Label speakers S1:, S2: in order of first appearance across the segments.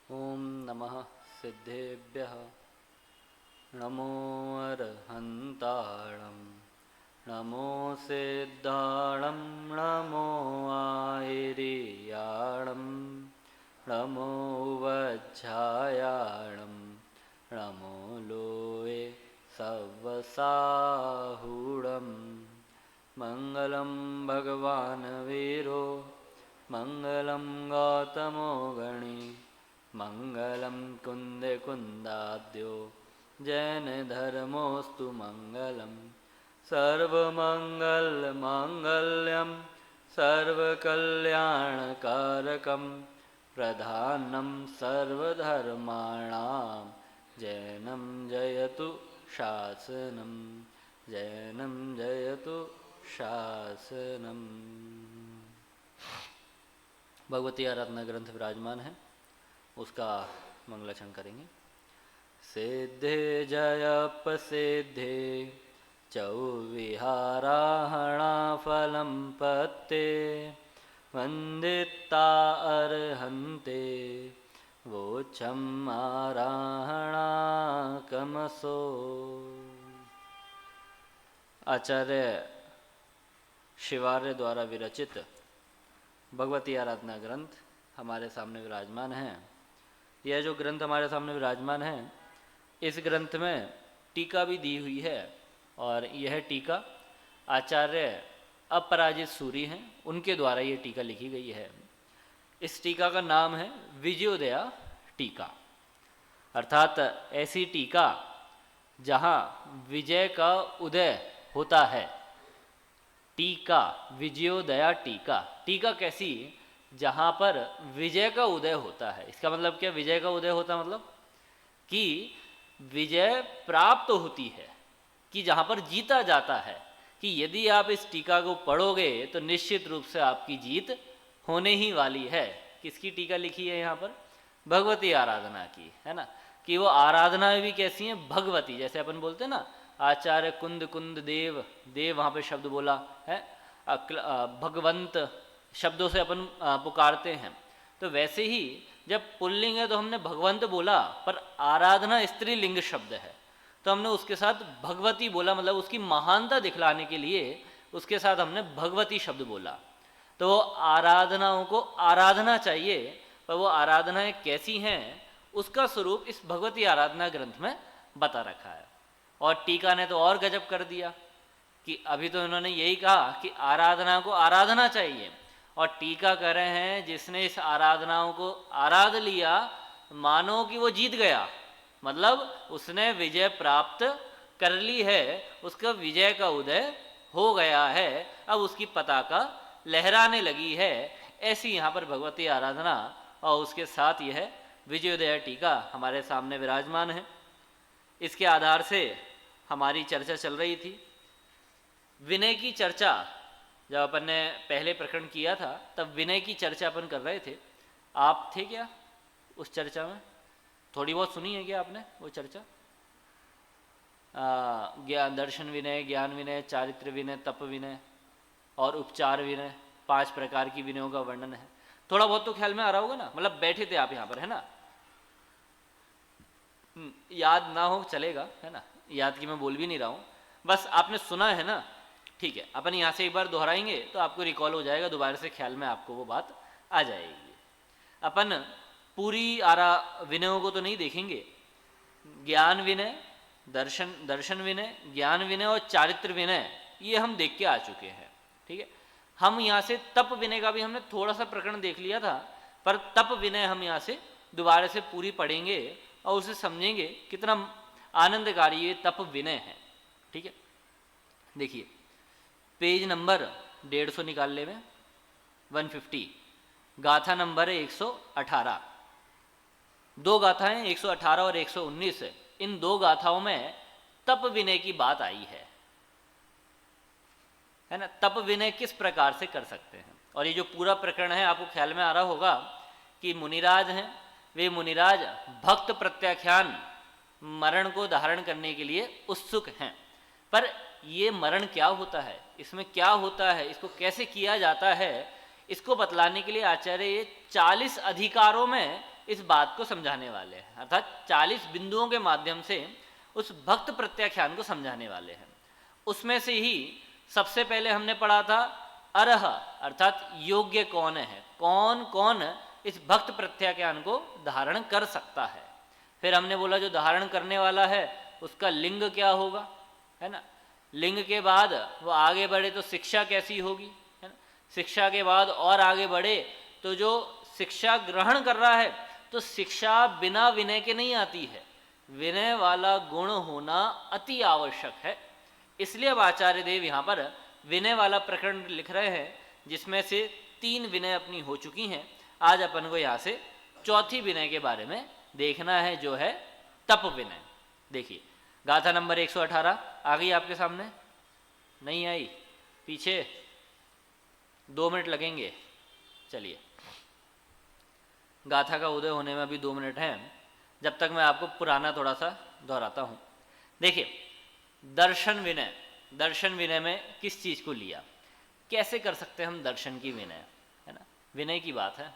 S1: ओम नमः सिद्धेभ्यः नमो अर्हन्ताणं नमो सिद्धाणं नमो आयिर्याणं नमो वज्झायाणं नमो लोये सवसाहूणं मङ्गलं भगवान् वीरो मङ्गलं गौतमो गणी मङ्गलं कुन्दे कुन्दाद्यो जैनधर्मोऽस्तु मङ्गलं सर्वमङ्गलमाङ्गल्यं सर्वकल्याणकारकं प्रधानं सर्वधर्माणां जैनं जयतु शासनं जैनं जयतु शासनम। भगवती आराधना ग्रंथ विराजमान है, उसका मंगलाचरण करेंगे। सिद्धे जयप सिद्धे चौविहाराहणा फलं पत्ते वंदिता अर्हन्ते वोचम आराहणा कमसो। आचार्य शिवार्य द्वारा विरचित भगवती आराधना ग्रंथ हमारे सामने विराजमान है। यह जो ग्रंथ हमारे सामने विराजमान है, इस ग्रंथ में टीका भी दी हुई है और यह टीका आचार्य अपराजित सूरी हैं, उनके द्वारा ये टीका लिखी गई है। इस टीका का नाम है विजयोदया टीका, अर्थात ऐसी टीका जहाँ विजय का उदय होता है। टीका, विजयोदया टीका। टीका कैसी? जहाँ पर विजय का उदय होता है। इसका मतलब क्या? विजय का उदय होता मतलब कि विजय प्राप्त होती है, कि जहाँ पर जीता जाता है, कि यदि आप इस टीका को पढ़ोगे तो निश्चित रूप से आपकी जीत होने ही वाली है। किसकी टीका लिखी है यहाँ पर? भगवती आराधना की, है ना। कि वो आराधना भी कैसी है? भगवती। जैसे अपन बोलते हैं ना, आचार्य कुंद कुंद देव, देव वहाँ पे शब्द बोला है, भगवंत शब्दों से अपन पुकारते हैं। तो वैसे ही जब पुल्लिंग है तो हमने भगवंत बोला, पर आराधना स्त्रीलिंग शब्द है तो हमने उसके साथ भगवती बोला, मतलब उसकी महानता दिखलाने के लिए उसके साथ हमने भगवती शब्द बोला। तो आराधनाओं को आराधना चाहिए, पर वो आराधनाएं कैसी हैं उसका स्वरूप इस भगवती आराधना ग्रंथ में बता रखा है। और टीका ने तो और गजब कर दिया कि अभी तो इन्होंने यही कहा कि आराधना को आराधना चाहिए, और टीका कह रहे हैं जिसने इस आराधनाओं को आराध लिया मानो कि वो जीत गया, मतलब उसने विजय प्राप्त कर ली है, उसका विजय का उदय हो गया है, अब उसकी पताका लहराने लगी है। ऐसी यहाँ पर भगवती आराधना और उसके साथ यह विजयोदया टीका हमारे सामने विराजमान है। इसके आधार से हमारी चर्चा चल रही थी। विनय की चर्चा जब अपन ने पहले प्रकरण किया था तब विनय की चर्चा अपन कर रहे थे। आप थे क्या उस चर्चा में? थोड़ी बहुत सुनी है क्या आपने वो चर्चा? ज्ञान दर्शन विनय, ज्ञान विनय, चारित्र विनय, तप विनय और उपचार विनय, 5 प्रकार की विनयों का वर्णन है। थोड़ा बहुत तो ख्याल में आ रहा होगा ना, मतलब बैठे थे आप यहाँ पर, है ना। याद ना हो चलेगा, है ना, याद की मैं बोल भी नहीं रहा हूँ, बस आपने सुना है ना। ठीक है, अपन यहाँ से एक बार दोहराएंगे तो आपको रिकॉल हो जाएगा, दोबारा से ख्याल में आपको वो बात आ जाएगी। अपन पूरी विनयों को तो नहीं देखेंगे। ज्ञान विनय, दर्शन विनय, ज्ञान विनय और चारित्र विनय ये हम देख के आ चुके हैं। ठीक है, हम यहाँ से तप विनय का भी हमने थोड़ा सा प्रकरण देख लिया था, पर तप विनय हम यहाँ से दोबारा से पूरी पढ़ेंगे और उसे समझेंगे कितना आनंदकारी ये तप विनय है। ठीक है, देखिए पेज नंबर 150 निकाल ले में, 150, गाथा नंबर है 118। 2 गाथाएं 118 और 119, इन 2 गाथाओं में तप विनय की बात आई है ना। तप विनय किस प्रकार से कर सकते हैं, और ये जो पूरा प्रकरण है आपको ख्याल में आ रहा होगा कि मुनिराज हैं, वे मुनिराज भक्त प्रत्याख्यान मरण को धारण करने के लिए उत्सुक हैं। पर ये मरण क्या होता है, इसमें क्या होता है, इसको कैसे किया जाता है, इसको बतलाने के लिए आचार्य ये 40 अधिकारों में इस बात को समझाने वाले हैं, अर्थात 40 बिंदुओं के माध्यम से उस भक्त प्रत्याख्यान को समझाने वाले हैं। उसमें से ही सबसे पहले हमने पढ़ा था अर्ह, अर्थात योग्य कौन है, कौन कौन इस भक्त प्रत्याख्यान को धारण कर सकता है। फिर हमने बोला जो धारण करने वाला है उसका लिंग क्या होगा, है ना। लिंग के बाद वो आगे बढ़े तो शिक्षा कैसी होगी, है ना। शिक्षा के बाद और आगे बढ़े तो जो शिक्षा ग्रहण कर रहा है तो शिक्षा बिना विनय के नहीं आती है, विनय वाला गुण होना अति आवश्यक है। इसलिए अब आचार्य देव यहाँ पर विनय वाला प्रकरण लिख रहे हैं, जिसमें से 3 विनय अपनी हो चुकी हैं। आज अपन को यहाँ से चौथी विनय के बारे में देखना है, जो है तप विनय। देखिए गाथा नंबर 118 आ गई आपके सामने, नहीं आई, पीछे 2 मिनट लगेंगे। चलिए, गाथा का उदय होने में अभी 2 मिनट हैं, जब तक मैं आपको पुराना थोड़ा सा दोहराता हूँ। देखिए दर्शन विनय, दर्शन विनय में किस चीज़ को लिया, कैसे कर सकते हैं हम दर्शन की विनय, है ना। विनय की बात है,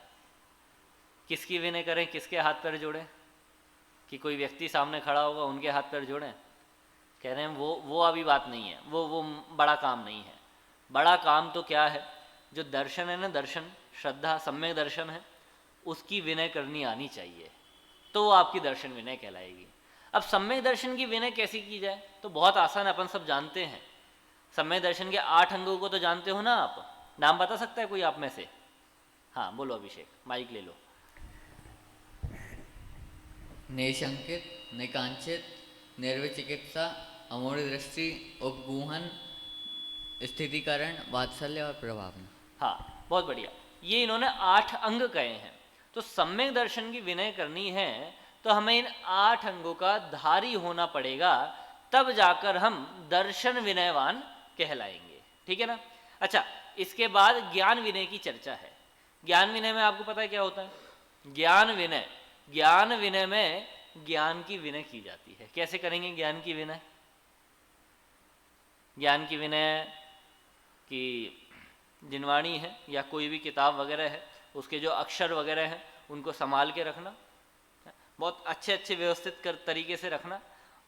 S1: किसकी विनय करें, किसके हाथ पैर जोड़ें, कि कोई व्यक्ति सामने खड़ा होगा उनके हाथ पैर जोड़ें। कह रहे हैं वो अभी बात नहीं है, वो बड़ा काम नहीं है। बड़ा काम तो क्या है, जो दर्शन है ना, दर्शन श्रद्धा सम्यक दर्शन है, उसकी विनय करनी आनी चाहिए, तो वो आपकी दर्शन विनय कहलाएगी। अब सम्यक दर्शन की विनय कैसी की जाए, तो बहुत आसान, अपन सब जानते हैं। सम्यक दर्शन के 8 अंगों को तो जानते हो ना आप, नाम बता सकता है कोई आप में से? हाँ बोलो अभिषेक, माइक ले लो।
S2: निशंकित, निकांचित, निर्विचिकित्सा, अमूढ़ दृष्टि, उपगूहन, स्थितिकरण, वात्सल्य और प्रभावना।
S1: हाँ बहुत बढ़िया, ये इन्होंने 8 अंग कहे हैं। तो सम्यक दर्शन की विनय करनी है तो हमें इन 8 अंगों का धारी होना पड़ेगा, तब जाकर हम दर्शन विनयवान कहलाएंगे, ठीक है ना। अच्छा, इसके बाद ज्ञान विनय की चर्चा है। ज्ञान विनय में आपको पता है क्या होता है? ज्ञान विनय, ज्ञान विनय में ज्ञान की विनय की जाती है। कैसे करेंगे ज्ञान की विनय? ज्ञान की विनय की जिनवाणी है या कोई भी किताब वगैरह है, उसके जो अक्षर वगैरह हैं उनको संभाल के रखना, बहुत अच्छे अच्छे व्यवस्थित तरीके से रखना,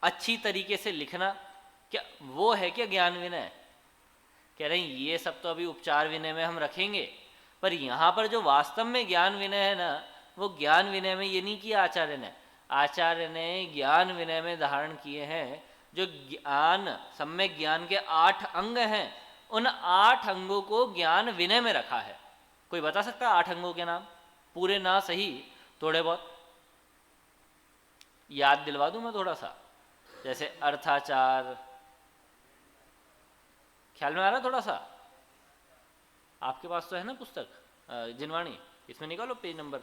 S1: अच्छी तरीके से लिखना, क्या वो है क्या ज्ञान विनय? कह रहे हैं ये सब तो अभी उपचार विनय में हम रखेंगे, पर यहाँ पर जो वास्तव में ज्ञान विनय है ना, वो ज्ञान विनय में ये नहीं किया आचार्य ने। आचार्य ने ज्ञान विनय में धारण किए हैं जो ज्ञान, सम्यक ज्ञान के 8 अंग हैं, उन 8 अंगों को ज्ञान विनय में रखा है। कोई बता सकता है 8 अंगों के नाम? पूरे ना सही, थोड़े बहुत याद दिलवा दूं मैं थोड़ा सा। जैसे अर्थाचार, ख्याल में आ रहा थोड़ा सा? आपके पास तो है ना पुस्तक जिनवाणी, इसमें निकालो पेज नंबर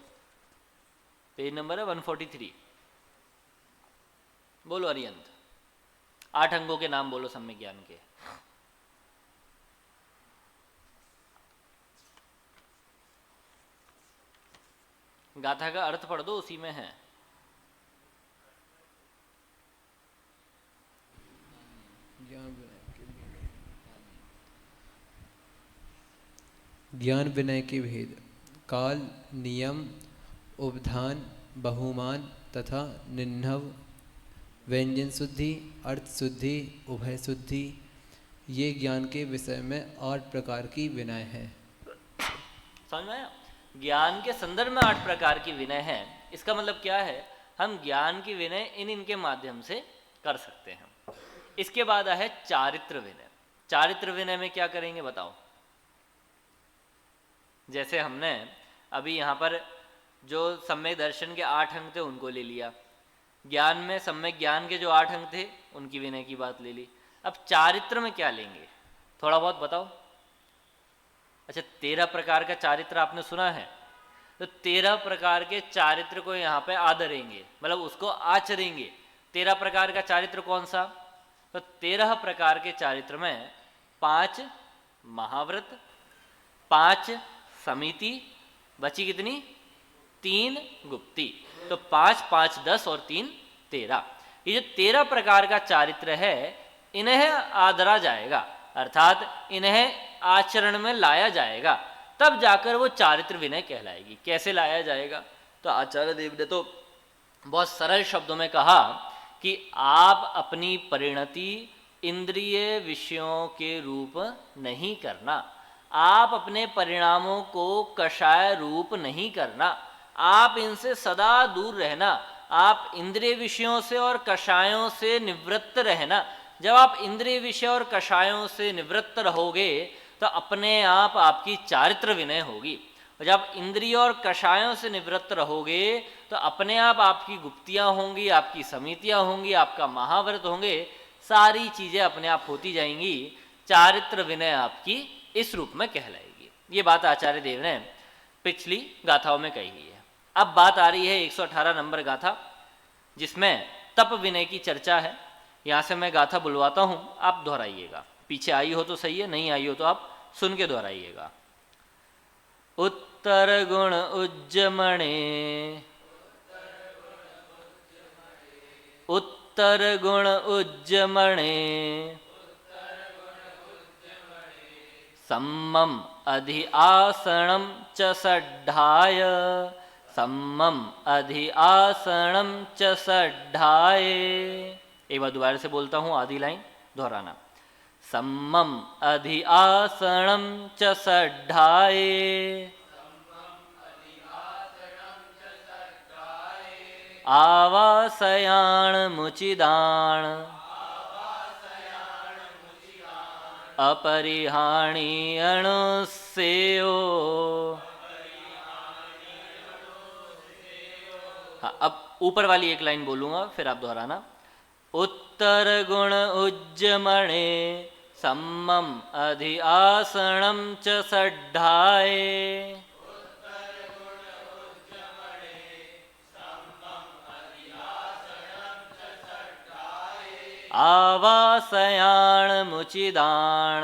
S1: है 143। बोलो अरियंत, 8 अंगों के नाम बोलो सम्यक ज्ञान के। गाथा का अर्थ पढ़ दो, उसी में है।
S3: ज्ञान विनय के भेद: काल, नियम, उपधान, बहुमान तथा निन्नव, व्यंजन शुद्धि, अर्थ शुद्धि, उभय शुद्धि, ये ज्ञान के विषय में 8 प्रकार की विनय है।
S1: समझ में आया? ज्ञान के संदर्भ में 8 प्रकार की विनय है। इसका मतलब क्या है? हम ज्ञान की विनय इनके माध्यम से कर सकते हैं। इसके बाद है चारित्र विनय। चारित्र विनय में क्या करेंगे बताओ? जैसे हमने अभी यहाँ पर जो सम्यक दर्शन के 8 अंग थे उनको ले लिया, ज्ञान में सम्यक ज्ञान के जो 8 अंग थे उनकी विनय की बात ले ली। अब चारित्र में क्या लेंगे, थोड़ा बहुत बताओ। अच्छा, 13 प्रकार का चारित्र आपने सुना है, तो 13 प्रकार के चारित्र को यहाँ पे आदरेंगे, मतलब उसको आचरेंगे। 13 प्रकार का चारित्र कौन सा? तो 13 प्रकार के चारित्र में 5 महाव्रत, 5 समिति, बची कितनी? 3 गुप्ती। तो 5 5 10 और 3 13। ये जो 13 प्रकार का चारित्र है इन्हें आदरा जाएगा, अर्थात इन्हें आचरण में लाया जाएगा, तब जाकर वो चारित्र विनय कहलाएगी। कैसे लाया जाएगा? तो आचार्य देव ने तो बहुत सरल शब्दों में कहा कि आप अपनी परिणति इंद्रिय विषयों के रूप नहीं करना, आप अपने परिणामों को कषाय रूप नहीं करना, आप इनसे सदा दूर रहना, आप इंद्रिय विषयों से और कषायों से निवृत्त रहना। जब आप इंद्रिय विषय और कषायों से निवृत्त रहोगे तो अपने आप आपकी चारित्र विनय होगी, और जब इंद्रिय और कषायों से निवृत्त रहोगे तो अपने आप आपकी गुप्तियाँ होंगी, आपकी समितियाँ होंगी, आपका महाव्रत होंगे, सारी चीज़ें अपने आप होती जाएंगी, चारित्र विनय आपकी इस रूप में कहलाएगी। ये बात आचार्य देव ने पिछली गाथाओं में कही है। अब बात आ रही है 118 नंबर गाथा, जिसमें तप विनय की चर्चा है। यहाँ से मैं गाथा बुलवाता हूँ, आप दोहराइएगा। पीछे आई हो तो सही है, नहीं आई हो तो आप सुन के दोहराइएगा। उत्तर गुण उज्जमणे, उत्तर गुण उज्जमणे, सम्मम अधि आसनम च सड्ढाय, सम्मम अधि आसनम च सड्ढाय। एक बार दोबारा से बोलता हूँ, आधी लाइन दोहराना। सम्मम अधि आसनम च सड्ढाय, आवासयाण मुचिदान, अपरिहाणी अणुसेयो। हाँ, अब ऊपर वाली एक लाइन बोलूंगा, फिर आप दोहराना। उत्तर गुण उज्जमणे, सम्मम अधि आसनम च सड्ढाय, आवासयाण मुचिदान,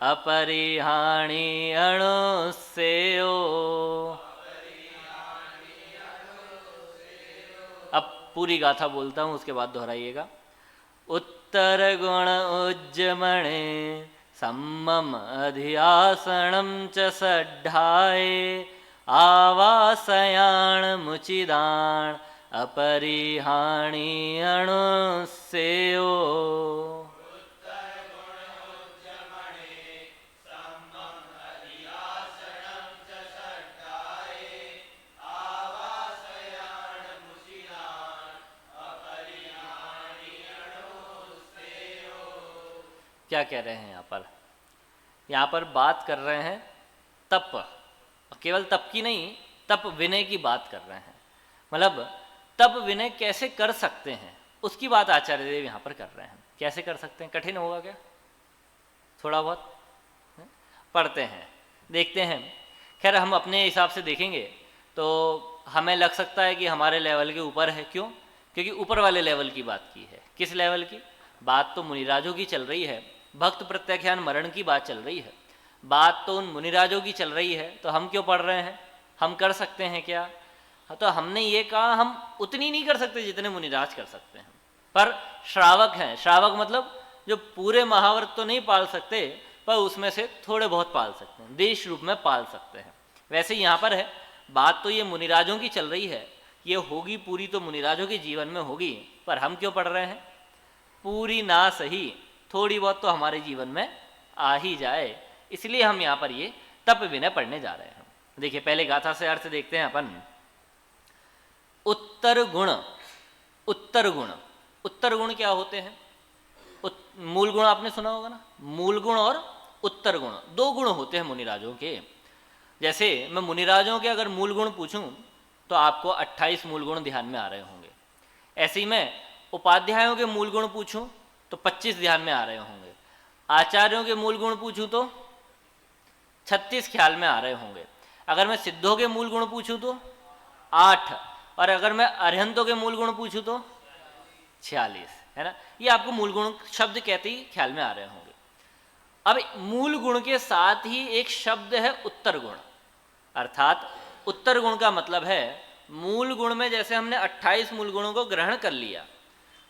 S1: अपरिहाणी अणुसेयो। अब पूरी गाथा बोलता हूँ, उसके बाद दोहराइएगा। उत्तर गुण उज्जमणे, सम्मम अधि आसनम च सड्ढाय, आवासयाण मुचिदान, अपरिहाणी अणुसेयो। क्या कह रहे हैं यहाँ पर? यहाँ पर बात कर रहे हैं तप, केवल तप की नहीं, तप विनय की बात कर रहे हैं। मतलब तप विनय कैसे कर सकते हैं उसकी बात आचार्य देव यहाँ पर कर रहे हैं। कैसे कर सकते हैं? कठिन होगा क्या? थोड़ा बहुत पढ़ते हैं, देखते हैं। खैर हम अपने हिसाब से देखेंगे तो हमें लग सकता है कि हमारे लेवल के ऊपर है। क्यों? क्योंकि ऊपर वाले लेवल की बात की है। किस लेवल की बात? तो मुनिराजों की चल रही है, भक्त प्रत्याख्यान मरण की बात चल रही है, बात तो उन मुनिराजों की चल रही है। तो हम क्यों पढ़ रहे हैं? हम कर सकते हैं क्या? तो हमने ये कहा हम उतनी नहीं कर सकते जितने मुनिराज कर सकते हैं, पर श्रावक हैं। श्रावक मतलब जो पूरे महाव्रत तो नहीं पाल सकते, पर उसमें से थोड़े बहुत पाल सकते हैं, देश रूप में पाल सकते हैं। वैसे यहाँ पर है बात तो ये मुनिराजों की चल रही है, ये होगी पूरी तो मुनिराजों के जीवन में होगी, पर हम क्यों पढ़ रहे हैं? पूरी ना सही, थोड़ी बहुत तो हमारे जीवन में आ ही जाए, इसलिए हम यहाँ पर ये तप विनय पढ़ने जा रहे हैं। देखिए पहले गाथा से अर्थ देखते हैं अपन। उत्तर गुण, उत्तर गुण, उत्तर गुण क्या होते हैं? मूल गुण आपने सुना होगा ना, मूल गुण और उत्तर गुण, दो गुण होते हैं मुनिराजों के। जैसे मैं मुनिराजों के अगर मूल गुण पूछूं तो आपको 28 मूल गुण ध्यान में आ रहे होंगे। ऐसे ही मैं उपाध्यायों के मूल गुण पूछूं तो 25 ध्यान में आ रहे होंगे। आचार्यों के मूल गुण पूछूं तो 36 ख्याल में आ रहे होंगे। अगर मैं सिद्धों के मूल गुण पूछूं तो 8, और अगर मैं अरहंतों के मूल गुण पूछूं तो 46, है ना। ये आपको मूल गुण शब्द कहते ही ख्याल में आ रहे होंगे। अब मूल गुण के साथ ही एक शब्द है उत्तर गुण, अर्थात उत्तर गुण का मतलब है मूल गुण में जैसे हमने 28 मूल गुणों को ग्रहण कर लिया,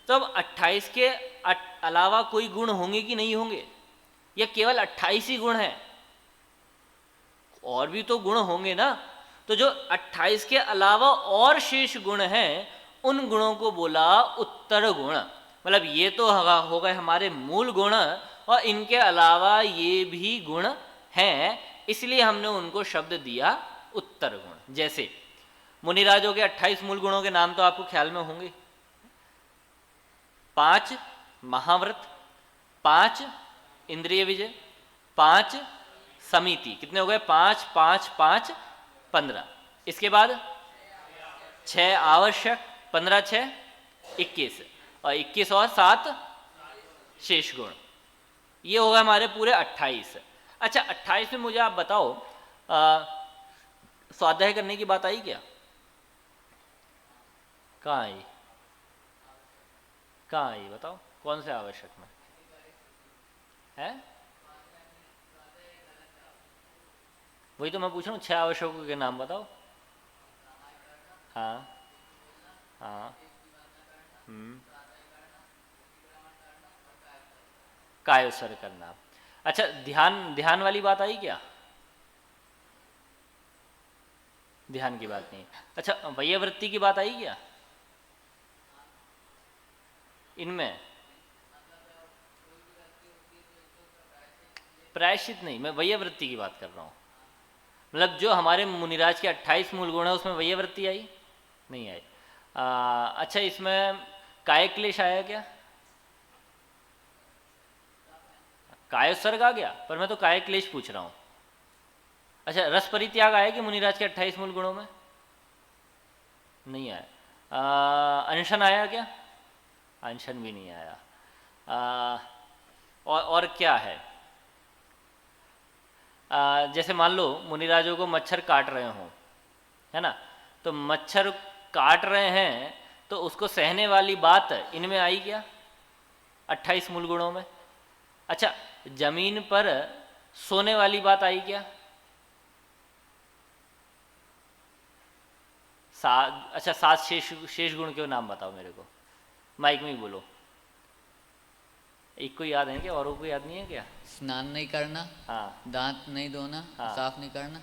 S1: तो अब 28 के अलावा कोई गुण होंगे कि नहीं होंगे? या केवल 28 ही गुण हैं? और भी तो गुण होंगे ना, तो जो 28 के अलावा और शेष गुण हैं उन गुणों को बोला उत्तर गुण। मतलब ये तो हो गए हमारे मूल गुण, और इनके अलावा ये भी गुण हैं, इसलिए हमने उनको शब्द दिया उत्तर गुण। जैसे मुनिराजों के 28 मूल गुणों के नाम तो आपको ख्याल में होंगे। 5 महाव्रत, 5 इंद्रिय विजय, 5 समिति, कितने हो गए? 5 5 5 15। इसके बाद 6 आवश्यक, 15 6 21, और 21 और 7 शेष गुण। ये होगा हमारे पूरे 28। अच्छा 28 में मुझे आप बताओ, स्वाध्याय करने की बात आई क्या? कहाँ आई? कहाँ आई बताओ, कौन से आवश्यक में है? वही तो मैं पूछ रहा हूँ, 6 आवश्यकों के नाम बताओ। हाँ हाँ कायोत्सर्ग करना। अच्छा ध्यान वाली बात आई क्या? ध्यान की बात नहीं। अच्छा वैयवृत्ति की बात आई क्या इनमें? प्रायश्चित नहीं, मैं वैयवृत्ति की बात कर रहा हूँ। मतलब जो हमारे मुनिराज के 28 मूल गुण है उसमें वैयवृत्ति आई नहीं आई? अच्छा इसमें काय क्लेश आया क्या? कायोत्सर्ग आ गया, पर मैं तो काय क्लेश पूछ रहा हूँ। अच्छा रस परित्याग आया कि मुनिराज के 28 मूल गुणों में? नहीं आया। अनशन आया क्या? अनशन भी नहीं आया। और क्या है? जैसे मान लो मुनिराजों को मच्छर काट रहे हों, है ना, तो मच्छर काट रहे हैं तो उसको सहने वाली बात इनमें आई क्या 28 मूल गुणों में? अच्छा जमीन पर सोने वाली बात आई क्या? अच्छा 7 शेष गुण के नाम बताओ मेरे को, माइक में ही बोलो। एक को याद है क्या, औरों को याद नहीं है क्या?
S2: स्नान नहीं करना,
S1: हाँ,
S2: दांत नहीं धोना,
S1: हाँ,
S2: साफ नहीं करना,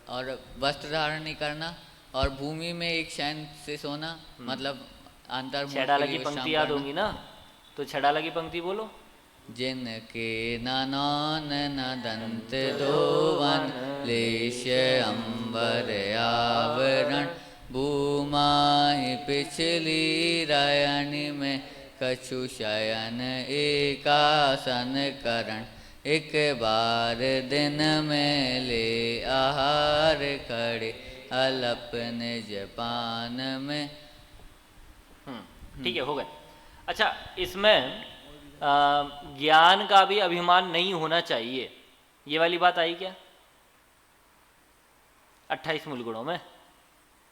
S2: और वस्त्र धारण नहीं करना, और भूमि में एक शयन से सोना, मतलब अंतर्मुख के
S1: छेडाला
S2: लिए
S1: की पंक्ति
S2: विश्राम
S1: याद
S2: करना।
S1: होंगी ना, तो छेडाला की पंक्ति बोलो।
S2: जिनके ननौन न दंत दोवन, लेश अंबर आवरण, भूमाहि पिछली रायनि में, कछु शयन एकासन करण, एक बार दिन में ले आहार खड़े, अलप निज पान में।
S1: ठीक है, हो गए। अच्छा इसमें ज्ञान का भी अभिमान नहीं होना चाहिए, ये वाली बात आई क्या 28 मूल गुणों में?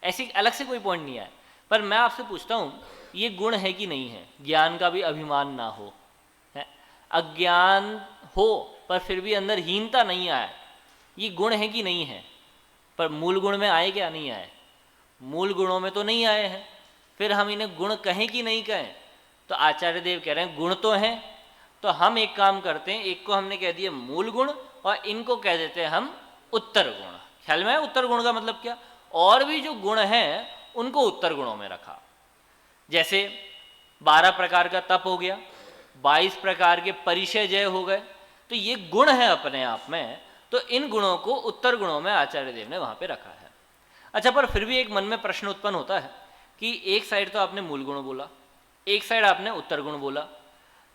S1: ऐसी अलग से कोई पॉइंट नहीं आया, पर मैं आपसे पूछता हूँ ये गुण है कि नहीं है? ज्ञान का भी अभिमान ना हो, है अज्ञान हो पर फिर भी अंदर हीनता नहीं आए, ये गुण है कि नहीं है? पर मूल गुण में आए क्या? नहीं आए। मूल गुणों में तो नहीं आए हैं, फिर हम इन्हें गुण कहें कि नहीं कहें? तो आचार्य देव कह रहे हैं गुण तो हैं, तो हम एक काम करते हैं, एक को हमने कह दिया मूल गुण और इनको कह देते हैं हम उत्तर गुण। ख्याल में है उत्तर गुण का मतलब क्या? और भी जो गुण हैं उनको उत्तर गुणों में रखा। जैसे 12 प्रकार का तप हो गया, 22 प्रकार के परिचय जय हो गए, तो ये गुण है अपने आप में, तो इन गुणों को उत्तर गुणों में आचार्य देव ने वहां पे रखा है। अच्छा पर फिर भी एक मन में प्रश्न उत्पन्न होता है कि एक साइड तो आपने मूल गुण बोला, एक साइड आपने उत्तर गुण बोला,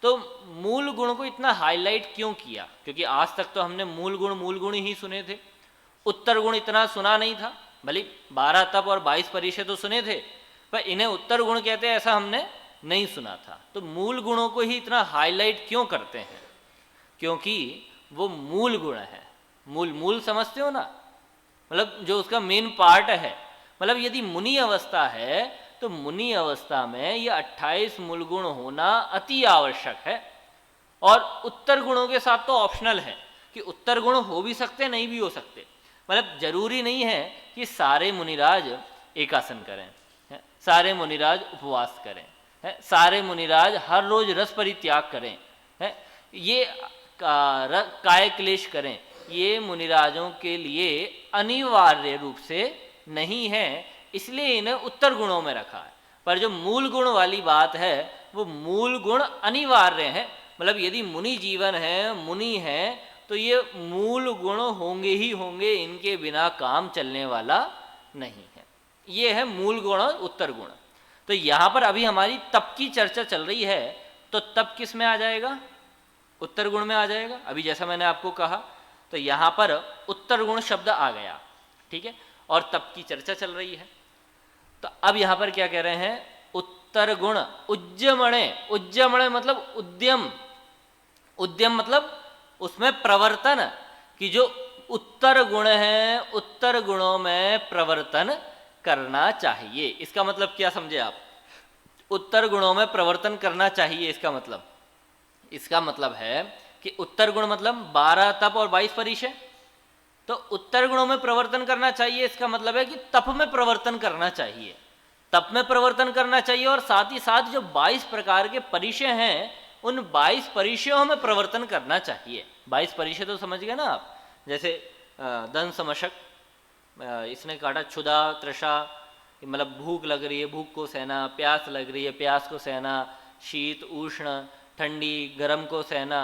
S1: तो मूल गुण को इतना हाईलाइट क्यों किया? क्योंकि आज तक तो हमने मूल गुण ही सुने थे, उत्तर गुण इतना सुना नहीं था। भले 12 तप और 22 परिचय तो सुने थे, पर इन्हें उत्तर गुण कहते हैं ऐसा हमने नहीं सुना था। तो मूल गुणों को ही इतना हाईलाइट क्यों करते हैं? क्योंकि वो मूल गुण है। मूल समझते हो ना, मतलब जो उसका मेन पार्ट है। मतलब यदि मुनि अवस्था है तो मुनि अवस्था में ये 28 मूल गुण होना अति आवश्यक है, और उत्तर गुणों के साथ तो ऑप्शनल है कि उत्तर गुण हो भी सकते नहीं भी हो सकते। मतलब जरूरी नहीं है कि सारे मुनिराज एकासन करें, सारे मुनिराज उपवास करें, सारे मुनिराज हर रोज रस परित्याग करें, ये काय क्लेश करें, ये मुनिराजों के लिए अनिवार्य रूप से नहीं है, इसलिए इन्हें उत्तर गुणों में रखा है। पर जो मूल गुण वाली बात है वो मूल गुण अनिवार्य है, मतलब यदि मुनि जीवन है, मुनि है, तो ये मूल गुण होंगे ही होंगे, इनके बिना काम चलने वाला नहीं है। ये है मूल गुण और उत्तर गुण। तो यहाँ पर अभी हमारी तप की चर्चा चल रही है, तो तप किस में आ जाएगा? उत्तर गुण में आ जाएगा। अभी जैसा मैंने आपको कहा, तो यहाँ पर उत्तर गुण शब्द आ गया, ठीक है, और तप की चर्चा चल रही है। तो अब यहाँ पर क्या कह रहे हैं? उत्तर गुण उद्यमणे, उद्यमणे मतलब उद्यम, उद्यम मतलब उसमें प्रवर्तन, कि जो उत्तर गुण है उत्तर गुणों में प्रवर्तन करना चाहिए। इसका मतलब क्या समझे आप? उत्तर गुणों में प्रवर्तन करना चाहिए, इसका मतलब है कि उत्तर गुण मतलब 12 तप और 22 परिचय, तो उत्तर गुणों में प्रवर्तन करना चाहिए, इसका मतलब है कि तप में प्रवर्तन करना चाहिए, तप में प्रवर्तन करना चाहिए, और साथ ही साथ जो 22 प्रकार के परिचय हैं उन 22 परिचयों में प्रवर्तन करना चाहिए। 22 परिचय तो समझ गए ना आप, जैसे दंश समशक, इसने काटा, क्षुधा तृषा मतलब भूख लग रही है, भूख को सहना, प्यास लग रही है, प्यास को सहना, शीत उष्ण ठंडी गर्म को सहना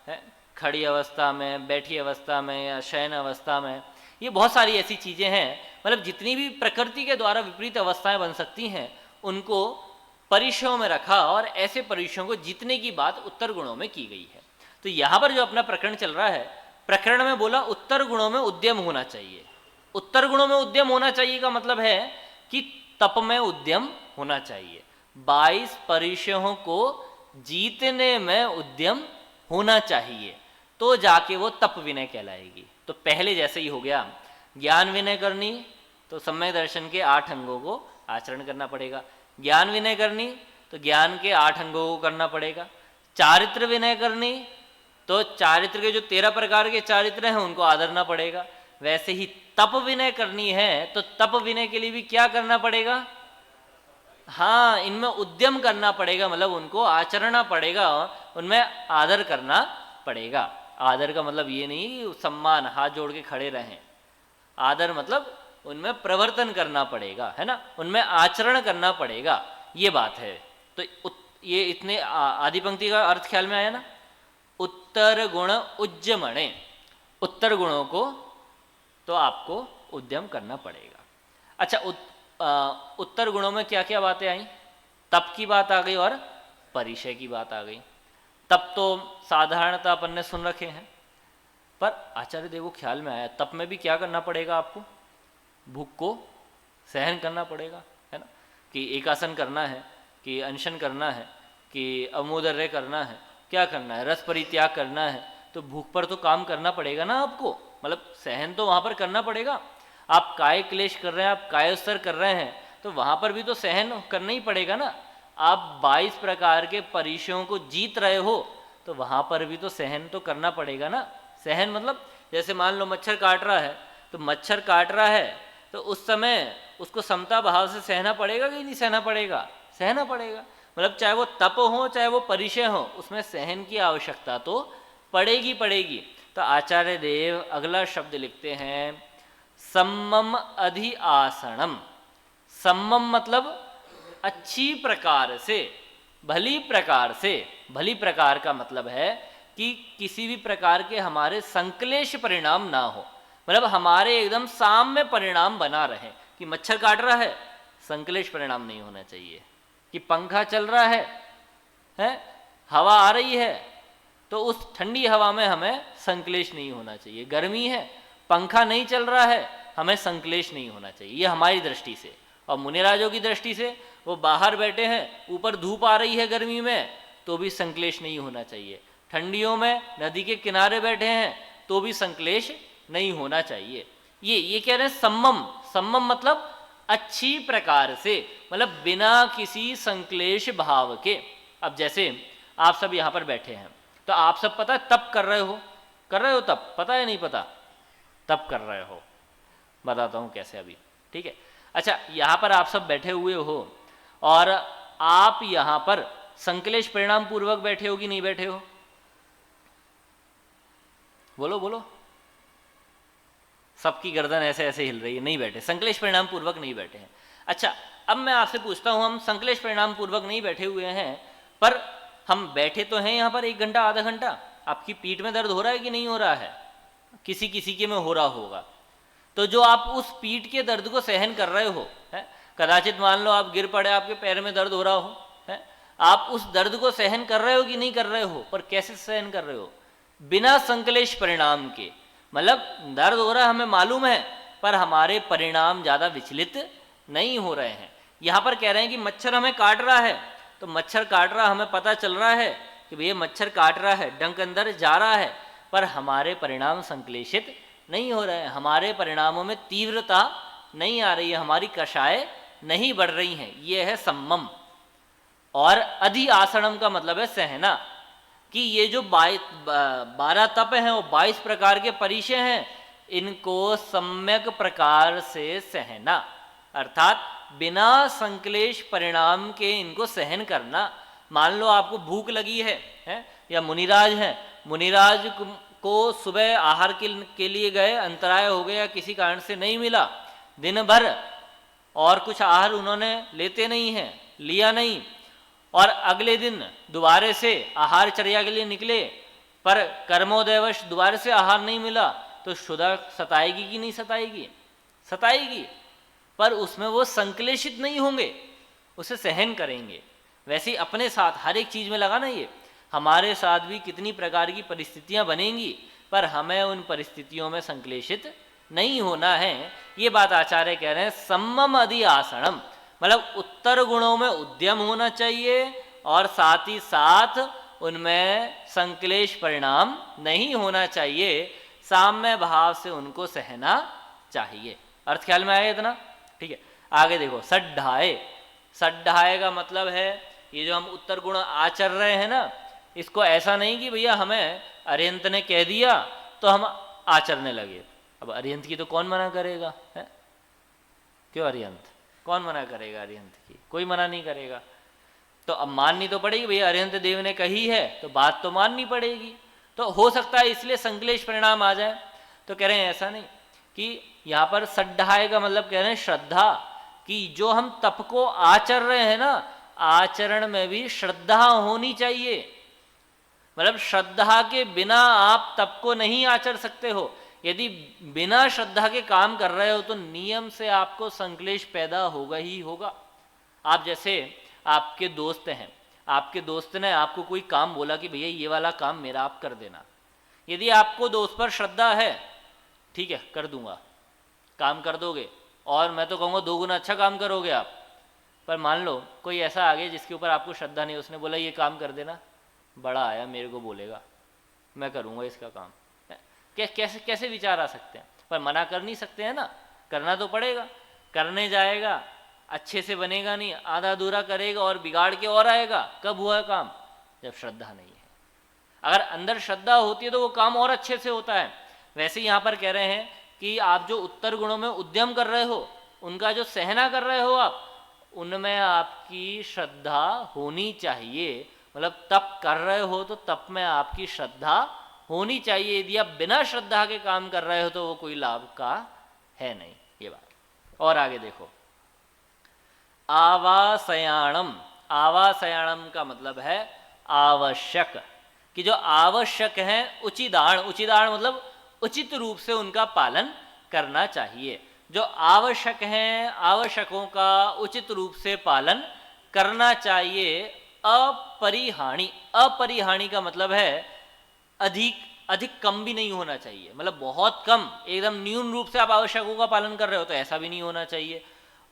S1: है, खड़ी अवस्था में, बैठी अवस्था में या शयन अवस्था में, ये बहुत सारी ऐसी चीज़ें हैं, मतलब जितनी भी प्रकृति के द्वारा विपरीत अवस्थाएं बन सकती हैं उनको परिचयों में रखा, और ऐसे परिचयों को जीतने की बात उत्तर गुणों में की गई है। तो यहाँ पर जो अपना प्रकरण चल रहा है, प्रकरण में बोला उत्तर गुणों में उद्यम होना चाहिए। उत्तर गुणों में उद्यम होना चाहिए का मतलब है कि तप में उद्यम होना चाहिए, 22 परिचयों को जीतने में उद्यम होना चाहिए, तो जाके वो तप विनय कहलाएगी। तो पहले जैसे ही हो गया, ज्ञान विनय करनी तो सम्यक दर्शन के 8 अंगों को आचरण करना पड़ेगा, ज्ञान विनय करनी तो ज्ञान के 8 अंगों को करना पड़ेगा, चारित्र विनय करनी तो चारित्र के जो 13 प्रकार के चारित्र हैं उनको आदरना पड़ेगा। वैसे ही तप विनय करनी है तो तप विनय के लिए भी क्या करना पड़ेगा? हाँ, इनमें उद्यम करना पड़ेगा, मतलब उनको आचरणा पड़ेगा, उनमें आदर करना पड़ेगा। आदर का मतलब ये नहीं कि सम्मान हाथ जोड़ के खड़े रहें, आदर मतलब उनमें प्रवर्तन करना पड़ेगा, है ना, उनमें आचरण करना पड़ेगा, ये बात है। तो ये इतने आदि पंक्ति का अर्थ ख्याल में आया ना? उत्तर गुण उज्जमणे, उत्तर गुणों को तो आपको उद्यम करना पड़ेगा। अच्छा, उत्तर गुणों में क्या क्या बातें आई? तप की बात आ गई और परिचय की बात आ गई। तप तो साधारणतः अपन ने सुन रखे हैं, पर आचार्य देव को ख्याल में आया तप में भी क्या करना पड़ेगा आपको? भूख को सहन करना पड़ेगा, है ना, कि एकासन करना है, कि अनशन करना है, कि अवमोदर्य करना है, क्या करना है, रस परित्याग करना है, तो भूख पर तो काम करना पड़ेगा ना आपको, मतलब सहन तो वहाँ पर करना पड़ेगा। आप काय क्लेश कर रहे हैं, आप कायोस्तर कर रहे हैं, तो वहाँ पर भी तो सहन करना ही पड़ेगा ना। आप 22 प्रकार के परिचयों को जीत रहे हो तो वहाँ पर भी तो सहन तो करना पड़ेगा ना। सहन मतलब जैसे मान लो मच्छर काट रहा है, तो मच्छर काट रहा है तो उस समय उसको समता भाव से सहना पड़ेगा कि नहीं सहना पड़ेगा? सहना पड़ेगा, मतलब चाहे वो तप हो चाहे वो परिचय हो, उसमें सहन की आवश्यकता तो पड़ेगी पड़ेगी। तो आचार्य देव अगला शब्द लिखते हैं सम्मम अधि आसनम। सम्मम मतलब अच्छी प्रकार से, भली प्रकार से। भली प्रकार का मतलब है कि किसी भी प्रकार के हमारे संक्लेश परिणाम ना हो, मतलब हमारे एकदम साम्य परिणाम बना रहे। कि मच्छर काट रहा है, संक्लेश परिणाम नहीं होना चाहिए। कि पंखा चल रहा है, हवा आ रही है, तो उस ठंडी हवा में हमें संक्लेश नहीं होना चाहिए। गर्मी है, पंखा नहीं चल रहा है, हमें संक्लेश नहीं होना चाहिए। ये हमारी दृष्टि से। और मुनिराजों की दृष्टि से वो बाहर बैठे हैं, ऊपर धूप आ रही है गर्मी में, तो भी संक्लेश नहीं होना चाहिए। ठंडियों में नदी के किनारे बैठे हैं तो भी संक्लेश नहीं होना चाहिए। ये कह रहे हैं सम्मम। सम्मम मतलब अच्छी प्रकार से, मतलब बिना किसी संक्लेश भाव के। अब जैसे आप सब यहाँ पर बैठे हैं, तो आप सब पता है तप कर रहे हो तप, पता है नहीं पता? तप कर रहे हो, बताता हूँ कैसे अभी, ठीक है। अच्छा, यहाँ पर आप सब बैठे हुए हो और आप यहाँ पर संक्लेश परिणाम पूर्वक बैठे हो कि नहीं बैठे हो? बोलो बोलो। सबकी गर्दन ऐसे ऐसे हिल रही है, नहीं बैठे, संकलेश परिणाम पूर्वक नहीं बैठे हैं। अच्छा, अब मैं आपसे पूछता हूँ, हम संकलेश परिणाम पूर्वक नहीं बैठे हुए हैं, पर हम बैठे तो हैं यहाँ पर 1 घंटा आधा घंटा, आपकी पीठ में दर्द हो रहा है कि नहीं हो रहा है? किसी किसी के में हो रहा होगा। तो जो आप उस पीठ के दर्द को सहन कर रहे हो, है, कदाचित मान लो आप गिर पड़े, आपके पैर में दर्द हो रहा हो, है, आप उस दर्द को सहन कर रहे हो कि नहीं कर रहे हो? पर कैसे सहन कर रहे हो? बिना संकलेश परिणाम के। मतलब दर्द हो रहा है, हमें मालूम है, पर हमारे परिणाम ज़्यादा विचलित नहीं हो रहे हैं। यहाँ पर कह रहे हैं कि मच्छर हमें काट रहा है, तो मच्छर काट रहा, हमें पता चल रहा है कि भैया मच्छर काट रहा है, डंक अंदर जा रहा है, पर हमारे परिणाम संश्लेषित नहीं हो रहे हैं, हमारे परिणामों में तीव्रता नहीं आ रही है, हमारी कषाय नहीं बढ़ रही हैं। ये है सम्मम। और अधि आसनम का मतलब है सहना, कि ये जो 12 तप हैं वो 22 प्रकार के परिचय हैं, इनको सम्यक प्रकार से सहना, अर्थात बिना संकलेश परिणाम के इनको सहन करना। मान लो आपको भूख लगी है या मुनिराज हैं, मुनिराज को सुबह आहार के लिए गए, अंतराय हो गया, किसी कारण से नहीं मिला, दिन भर और कुछ आहार उन्होंने लेते नहीं हैं, लिया नहीं, और अगले दिन दोबारे से आहार चर्या के लिए निकले, पर कर्मोदयवश दोबारा से आहार नहीं मिला, तो क्षुधा सताएगी कि नहीं सताएगी? सताएगी, पर उसमें वो संकलेशित नहीं होंगे, उसे सहन करेंगे। वैसे ही अपने साथ हर एक चीज़ में लगाना, ये हमारे साथ भी कितनी प्रकार की परिस्थितियां बनेंगी, पर हमें उन परिस्थितियों में संकलेशित नहीं होना है। ये बात आचार्य कह रहे हैं। सम्मम अधि आसनम, मतलब उत्तर गुणों में उद्यम होना चाहिए और साथ ही साथ उनमें संकलेश परिणाम नहीं होना चाहिए, साम्य भाव से उनको सहना चाहिए। अर्थ ख्याल में आया इतना? ठीक है, आगे देखो। सड्ढाए, सड्ढाए का मतलब है ये जो हम उत्तर गुण आचर रहे हैं ना, इसको ऐसा नहीं कि भैया हमें अरिहंत ने कह दिया तो हम आचरने लगे। अब अरिहंत की तो कौन मना करेगा, है? क्यों अरिहंत, कौन मना करेगा अरिहंत की? कोई मना नहीं करेगा। तो अब माननी तो पड़ेगी, भैया अरिहंत देव ने कही है तो बात तो माननी पड़ेगी। तो हो सकता है इसलिए संकलेश परिणाम आ जाए। तो कह रहे हैं ऐसा नहीं, कि यहाँ पर सड्ढाए का मतलब कह रहे हैं श्रद्धा, कि जो हम तप को आचर रहे हैं ना, आचरण में भी श्रद्धा होनी चाहिए। मतलब श्रद्धा के बिना आप तप को नहीं आचर सकते हो। यदि बिना श्रद्धा के काम कर रहे हो तो नियम से आपको संकलेश पैदा होगा ही होगा। आप जैसे आपके दोस्त हैं, आपके दोस्त ने आपको कोई काम बोला कि भैया ये वाला काम मेरा आप कर देना। यदि आपको दोस्त पर श्रद्धा है, ठीक है कर दूंगा, काम कर दोगे, और मैं तो कहूँगा 2 गुना अच्छा काम करोगे आप। पर मान लो कोई ऐसा आ गया जिसके ऊपर आपको श्रद्धा नहीं, उसने बोला ये काम कर देना, बड़ा आया मेरे को बोलेगा मैं करूँगा इसका काम, कैसे कैसे विचार आ सकते हैं? पर मना कर नहीं सकते हैं ना, करना तो पड़ेगा। करने जाएगा, अच्छे से बनेगा नहीं, आधा अधूरा करेगा और बिगाड़ के और आएगा। कब हुआ काम? जब श्रद्धा नहीं है। अगर अंदर श्रद्धा होती है तो वो काम और अच्छे से होता है। वैसे यहाँ पर कह रहे हैं कि आप जो उत्तर गुणों में उद्यम कर रहे हो, उनका जो सहना कर रहे हो आप, उनमें आपकी श्रद्धा होनी चाहिए। मतलब तप कर रहे हो तो तप में आपकी श्रद्धा होनी चाहिए। यदि आप बिना श्रद्धा के काम कर रहे हो तो वो कोई लाभ का है नहीं, ये बात। और आगे देखो, आवासयाणम, आवासयाणम का मतलब है आवश्यक, कि जो आवश्यक हैं उचिदाण, उचिदाण मतलब उचित रूप से उनका पालन करना चाहिए। जो आवश्यक हैं, आवश्यकों का उचित रूप से पालन करना चाहिए। अपरिहाणी, अपरिहाणी का मतलब है अधिक कम भी नहीं होना चाहिए। मतलब बहुत कम, एकदम न्यून रूप से आप आवश्यकों का पालन कर रहे हो तो ऐसा भी नहीं होना चाहिए।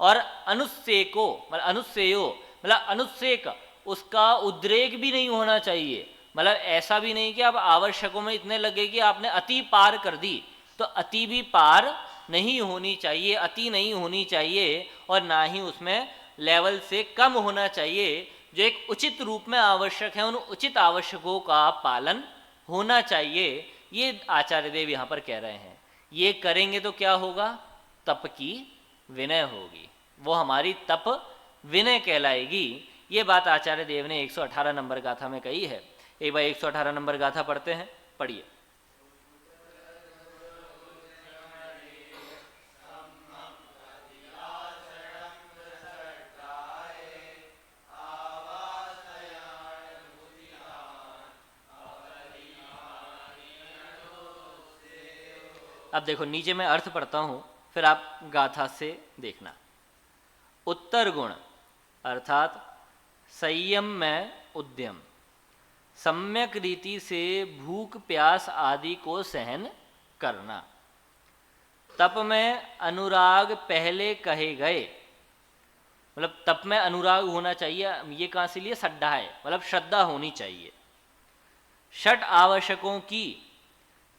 S1: और अनुसेको मतलब अनुसेयो मतलब अनुसेक, उसका उद्रेक भी नहीं होना चाहिए। मतलब ऐसा भी नहीं कि आप आवश्यकों में इतने लगे कि आपने अति पार कर दी, तो अति भी पार नहीं होनी चाहिए, अति नहीं होनी चाहिए, और ना ही उसमें लेवल से कम होना चाहिए। जो एक उचित रूप में आवश्यक है, उन उचित आवश्यकों का पालन होना चाहिए। ये आचार्य देव यहाँ पर कह रहे हैं। ये करेंगे तो क्या होगा? तप की विनय होगी, वो हमारी तप विनय कहलाएगी। ये बात आचार्य देव ने 118 नंबर गाथा में कही है। एक बार 118 नंबर गाथा पढ़ते हैं, पढ़िए। अब देखो नीचे मैं अर्थ पढ़ता हूँ, फिर आप गाथा से देखना। उत्तर गुण अर्थात संयम में उद्यम, सम्यक रीति से भूख प्यास आदि को सहन करना, तप में अनुराग पहले कहे गए, मतलब तप में अनुराग होना चाहिए, ये कहाँ से लिए, श्रद्धा है, मतलब श्रद्धा होनी चाहिए। षट आवश्यकों की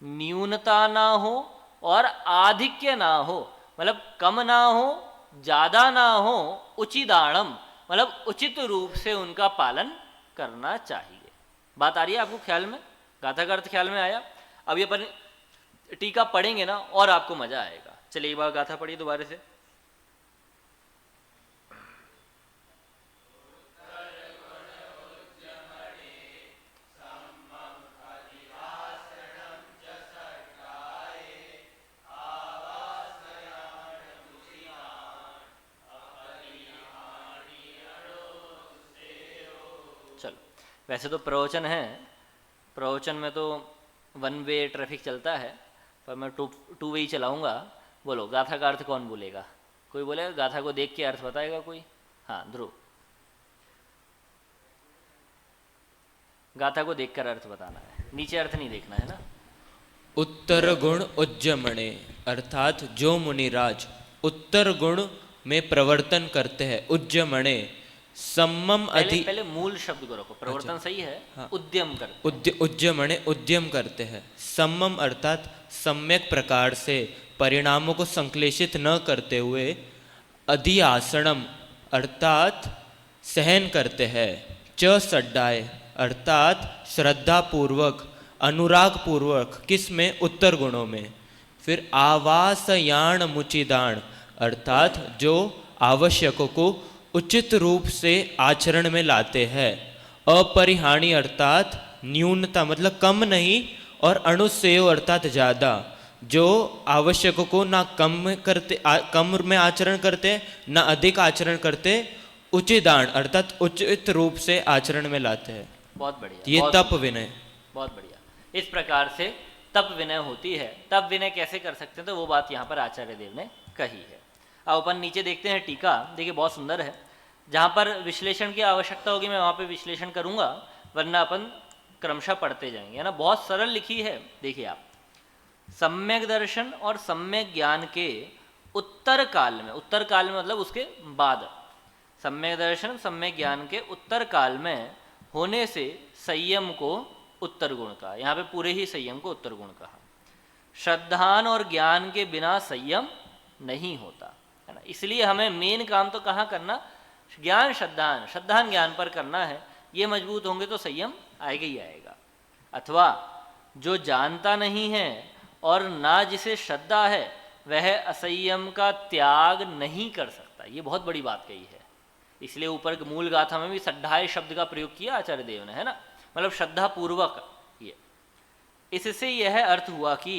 S1: न्यूनता ना हो और आधिक्य ना हो, मतलब कम ना हो ज्यादा ना हो, उचिदाणम मतलब उचित रूप से उनका पालन करना चाहिए। बात आ रही है आपको ख्याल में, गाथा का अर्थ ख्याल में आया? अब ये अपन टीका पढ़ेंगे ना और आपको मजा आएगा। चलिए एक बार गाथा पढ़िए दोबारा से। चलो, वैसे तो प्रवचन है, प्रवचन में तो वन वे ट्रैफिक चलता है, पर मैं टू वे ही चलाऊंगा। बोलो गाथा का अर्थ कौन बोलेगा? कोई बोलेगा? गाथा को देख के अर्थ बताएगा कोई? हाँ ध्रुव, गाथा को देखकर अर्थ बताना है, नीचे अर्थ नहीं देखना है ना।
S4: उत्तर गुण उज्जमणे अर्थात जो मुनिराज उत्तर गुण में प्रवर्तन करते हैं, उज्जमणे सम्मम
S1: पहले मूल शब्द को रखो, प्रवर्तन सही है। हाँ। उद्यम करते
S4: उद्यमणे उद्यम करते हैं, सम्मम अर्थात सम्यक प्रकार से परिणामों को संश्लेषित न करते हुए, अधिआसनम अर्थात सहन करते हैं, च सड्डाए अर्थात श्रद्धा पूर्वक अनुराग पूर्वक, किस में? उत्तर गुणों में। फिर आवासयाण मुचिदान अर्थात जो आवश्यकों को उचित रूप से आचरण में लाते हैं, अपरिहाणी अर्थात न्यूनता मतलब कम नहीं, और अनुसेव अर्थात ज़्यादा, जो आवश्यकों को ना कम करते कम में आचरण करते ना अधिक आचरण करते, उचिदान अर्थात उचित रूप से आचरण में लाते हैं।
S1: बहुत बढ़िया,
S4: ये तप विनय।
S1: बहुत बढ़िया, इस प्रकार से तप विनय होती है। तप विनय कैसे कर सकते हैं, तो वो बात यहाँ पर आचार्य देव ने कही है। अब अपन नीचे देखते हैं टीका, देखिए बहुत सुंदर है। जहाँ पर विश्लेषण की आवश्यकता होगी मैं वहाँ पे विश्लेषण करूँगा, वरना अपन क्रमशः पढ़ते जाएंगे, है ना। बहुत सरल लिखी है, देखिए आप। सम्यक दर्शन और सम्यक ज्ञान के उत्तर काल में, उत्तर काल में मतलब उसके बाद, सम्यक दर्शन सम्यक ज्ञान के उत्तर काल में होने से संयम को उत्तर गुण कहा। यहाँ पे पूरे ही संयम को उत्तर गुण कहा। श्रद्धान और ज्ञान के बिना संयम नहीं होता, है ना। इसलिए हमें मेन काम तो कहाँ करना, ज्ञान श्रद्धान, श्रद्धान ज्ञान पर करना है। ये मजबूत होंगे तो संयम आएगा ही आएगा। अथवा जो जानता नहीं है और ना जिसे श्रद्धा है, वह असंयम का त्याग नहीं कर सकता। ये बहुत बड़ी बात कही है। इसलिए ऊपर मूल गाथा में भी श्रद्धाए शब्द का प्रयोग किया आचार्य देव ने, है ना, मतलब श्रद्धा पूर्वक। ये इससे यह अर्थ हुआ कि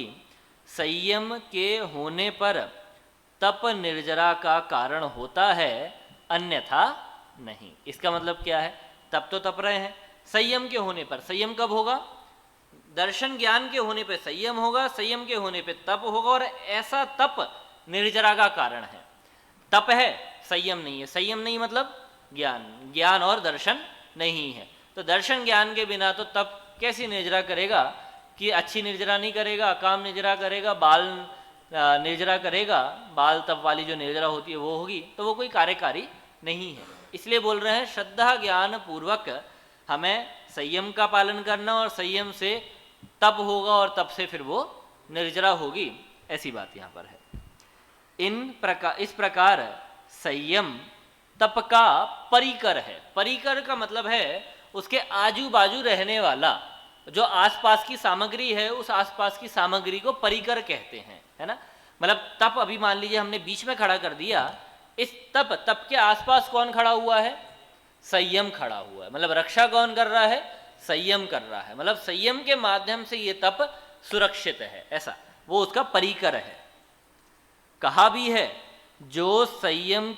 S1: संयम के होने पर तप निर्जरा का कारण होता है, अन्यथा नहीं। इसका मतलब क्या है, तप तो तप रहे हैं, संयम के होने पर, संयम कब होगा, दर्शन ज्ञान के होने पर संयम होगा, संयम के होने पर तप होगा, और ऐसा तप निर्जरा का कारण है। तप है, संयम नहीं है। संयम नहीं मतलब ज्ञान, ज्ञान और दर्शन नहीं है। तो दर्शन ज्ञान के बिना तो तप कैसी निर्जरा करेगा, कि अच्छी निर्जरा नहीं करेगा, काम निर्जरा करेगा, बाल निर्जरा करेगा, बाल तप वाली जो निर्जरा होती है वो होगी, तो वो कोई कार्यकारी नहीं है। इसलिए बोल रहे हैं श्रद्धा ज्ञान पूर्वक हमें संयम का पालन करना, और संयम से तप होगा, और तप से फिर वो निर्जरा होगी, ऐसी बात यहाँ पर है। इस प्रकार संयम तप का परिकर है। परिकर का मतलब है उसके आजू बाजू रहने वाला, जो आसपास की सामग्री है, उस आसपास की सामग्री को परिकर कहते हैं, है ना। मतलब तप, अभी मान लीजिए हमने बीच में खड़ा कर दिया, इस तप के आसपास कौन खड़ा हुआ है, संयम खड़ा हुआ है। मतलब रक्षा कौन कर रहा है, संयम कर रहा है। मतलब संयम के माध्यम से ये तप सुरक्षित है, ऐसा वो उसका परिकर है। कहा भी है जो संयम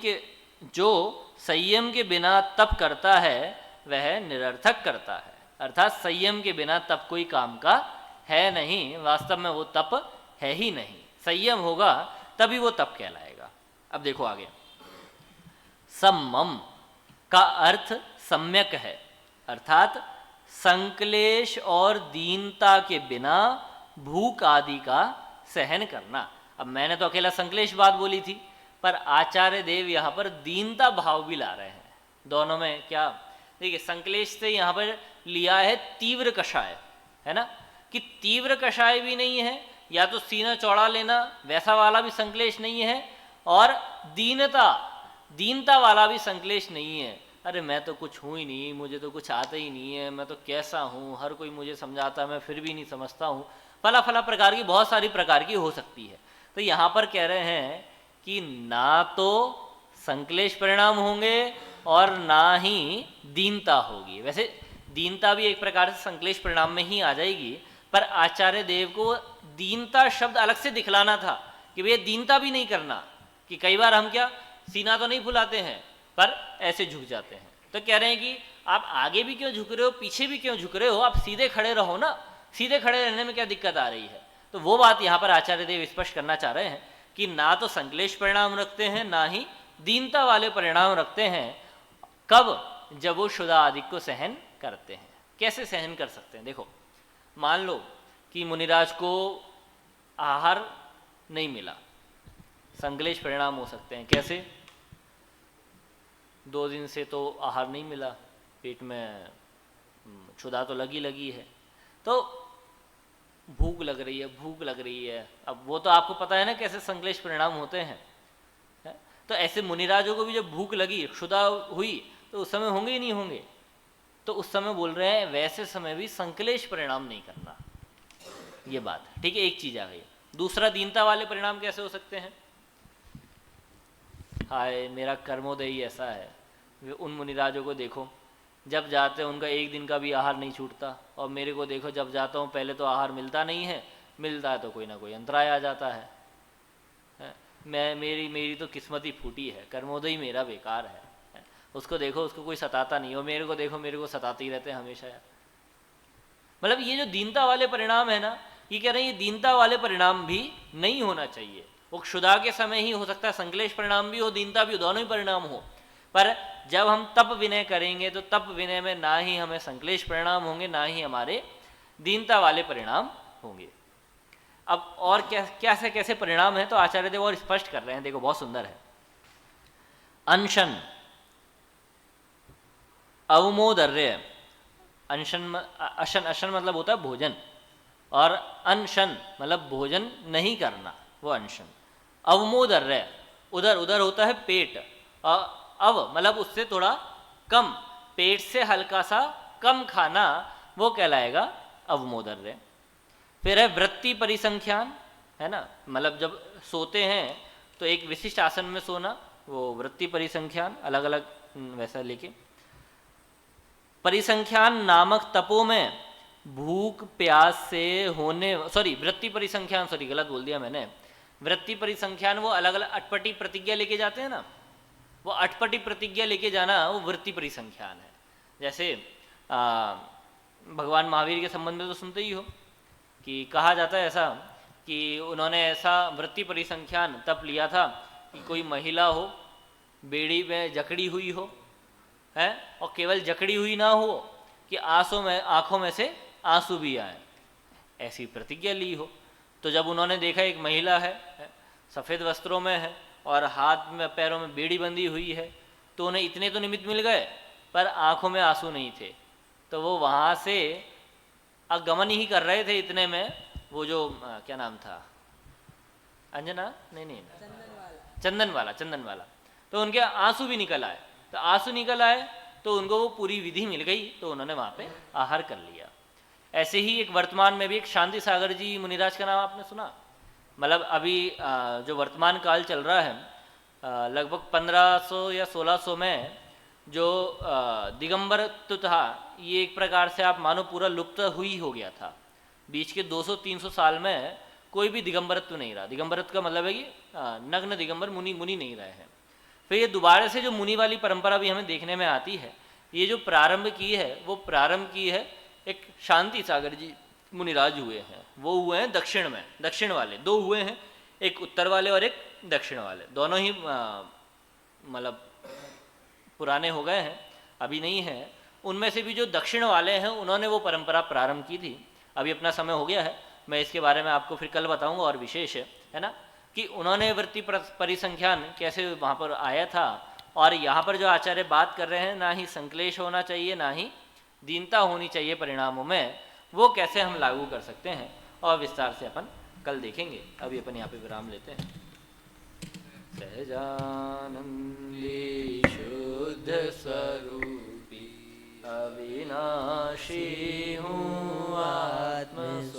S1: के बिना तप करता है वह निरर्थक करता है। अर्थात संयम के बिना तप कोई काम का है नहीं, वास्तव में वो तप है ही नहीं। संयम होगा तभी वो तप कहलाएगा। अब देखो आगे, सम्मम का अर्थ सम्यक है, अर्थात संक्लेश और दीनता के बिना भूख आदि का सहन करना। अब मैंने तो अकेला संक्लेश बात बोली थी, पर आचार्य देव यहाँ पर दीनता भाव भी ला रहे हैं। दोनों में क्या, देखिए संक्लेश से यहाँ पर लिया है तीव्र कषाय, है ना, कि तीव्र कषाय भी नहीं है, या तो सीना चौड़ा लेना वैसा वाला भी संक्लेश नहीं है, और दीनता वाला भी संक्लेश नहीं है। अरे मैं तो कुछ हूँ ही नहीं, मुझे तो कुछ आता ही नहीं है, मैं तो कैसा हूँ, हर कोई मुझे समझाता, मैं फिर भी नहीं समझता हूँ, फला फला प्रकार की, बहुत सारी प्रकार की हो सकती है। तो यहाँ पर कह रहे हैं कि ना तो संक्लेश परिणाम होंगे और ना ही दीनता होगी। वैसे दीनता भी एक प्रकार से संक्लेश परिणाम में ही आ जाएगी, पर आचार्य देव को दीनता शब्द अलग से दिखलाना था कि भैया दीनता भी नहीं करना, कि कई बार हम क्या सीना तो नहीं फुलाते हैं पर ऐसे झुक जाते हैं। तो कह रहे हैं कि आप आगे भी क्यों झुक रहे हो, पीछे भी क्यों झुक रहे हो, आप सीधे खड़े रहो ना, सीधे खड़े रहने में क्या दिक्कत आ रही है। तो वो बात यहाँ पर आचार्य देव स्पष्ट करना चाह रहे हैं कि ना तो संक्लेश परिणाम रखते हैं, ना ही दीनता वाले परिणाम रखते हैं। कब, जब वो शुदा आदि को सहन करते हैं। कैसे सहन कर सकते हैं, देखो मान लो कि मुनिराज को आहार नहीं मिला, संक्लेश परिणाम हो सकते हैं। कैसे, 2 दिन से तो आहार नहीं मिला, पेट में क्षुधा तो लगी है, तो भूख लग रही है। अब वो तो आपको पता है ना कैसे संक्लेश परिणाम होते हैं, है? तो ऐसे मुनिराजों को भी जब भूख लगी, क्षुधा हुई, तो उस समय होंगे ही नहीं होंगे। तो उस समय बोल रहे हैं वैसे समय भी संक्लेश परिणाम नहीं करना, ये बात ठीक है। एक चीज आ गई। दूसरा, दीनता वाले परिणाम कैसे हो सकते हैं। हाय मेरा कर्मोदय ही ऐसा है, वे उन मुनिराजों को देखो जब जाते हैं उनका एक दिन का भी आहार नहीं छूटता, और मेरे को देखो जब जाता हूँ पहले तो आहार मिलता नहीं है, मिलता है तो कोई ना कोई अंतराय आ जाता है। मेरी तो किस्मत ही फूटी है, कर्मोदय मेरा बेकार है। उसको देखो, उसको कोई सताता नहीं, और मेरे को देखो, मेरे को सताते ही रहते हैं हमेशा यार। मतलब ये जो दीनता वाले परिणाम है ना, ये कह रहे हैं ये दीनता वाले परिणाम भी नहीं होना चाहिए। वो क्षुधा के समय ही हो सकता है संक्लेश परिणाम भी हो, दीनता भी हो, दोनों ही परिणाम हो। पर जब हम तप विनय करेंगे तो तप विनय में ना ही हमें संक्लेश परिणाम होंगे, ना ही हमारे दीनता वाले परिणाम होंगे। अब और कैसे कैसे परिणाम है तो आचार्य देव और स्पष्ट कर रहे हैं, देखो बहुत सुंदर है। अनशन, अवमोदर्य, अशन मतलब होता है भोजन, और अनशन मतलब भोजन नहीं करना, वो अनशन। अवमोदर्य, उधर होता है पेट, अव मतलब उससे थोड़ा कम, पेट से हल्का सा कम खाना, वो कहलाएगा अवमोदर्य। फिर है वृत्ति परिसंख्यान, है ना, मतलब जब सोते हैं तो एक विशिष्ट आसन में सोना, वो वृत्ति परिसंख्यान, अलग अलग वैसा लेके। परिसंख्यान नामक तपों में भूख प्यास से होने, वृत्ति परिसंख्यान, गलत बोल दिया मैंने। वृत्ति परिसंख्यान वो अलग अलग अटपटी प्रतिज्ञा लेके जाते हैं ना, वो अटपटी प्रतिज्ञा लेके जाना वो वृत्ति परिसंख्यान है। जैसे भगवान महावीर के संबंध में तो सुनते ही हो कि कहा जाता है ऐसा कि उन्होंने ऐसा वृत्ति परिसंख्यान तप लिया था कि कोई महिला हो, बेड़ी में जकड़ी हुई हो, है, और केवल जकड़ी हुई ना हो कि आंखों में से आंसू भी आए, ऐसी प्रतिज्ञा ली हो। तो जब उन्होंने देखा एक महिला है, सफ़ेद वस्त्रों में है और हाथ में पैरों में बेड़ी बंधी हुई है, तो उन्हें इतने तो निमित्त मिल गए पर आंखों में आंसू नहीं थे। तो वो वहाँ से आगमन ही कर रहे थे, इतने में वो जो क्या नाम था, अंजना नहीं चंदन वाला, तो उनके आंसू भी निकल आए। तो आंसू निकल आए तो उनको वो पूरी विधि मिल गई, तो उन्होंने वहाँ पे आहार कर लिया। ऐसे ही एक वर्तमान में भी एक शांति सागर जी मुनिराज का नाम आपने सुना। मतलब अभी जो वर्तमान काल चल रहा है, लगभग 1500 या 1600 में जो दिगंबरत्व था, ये एक प्रकार से आप मानो पूरा लुप्त हुई हो गया था। बीच के 200-300 साल में कोई भी दिगंबरत्व नहीं रहा। दिगंबरत्व का मतलब है कि नग्न दिगंबर मुनि नहीं रहे हैं। फिर ये दोबारा से जो मुनि वाली परंपरा भी हमें देखने में आती है, ये जो प्रारंभ की है वो प्रारंभ की है एक शांति सागर जी मुनिराज हुए हैं। वो हुए हैं दक्षिण में, दक्षिण वाले 2 हुए हैं, एक उत्तर वाले और एक दक्षिण वाले, दोनों ही मतलब पुराने हो गए हैं, अभी नहीं है। उनमें से भी जो दक्षिण वाले हैं उन्होंने वो परंपरा प्रारंभ की थी। अभी अपना समय हो गया है, मैं इसके बारे में आपको फिर कल बताऊंगा, और विशेष है ना कि उन्होंने वृत्ति परिसंख्यान कैसे वहाँ पर आया था। और यहाँ पर जो आचार्य बात कर रहे हैं, ना ही संक्लेश होना चाहिए ना ही दीनता होनी चाहिए परिणामों में, वो कैसे हम लागू कर सकते हैं, और विस्तार से अपन कल देखेंगे। अभी अपन यहाँ पे विराम लेते हैं। सहजानंदी शुद्ध स्वरूपी अविनाशी हूँ आत्म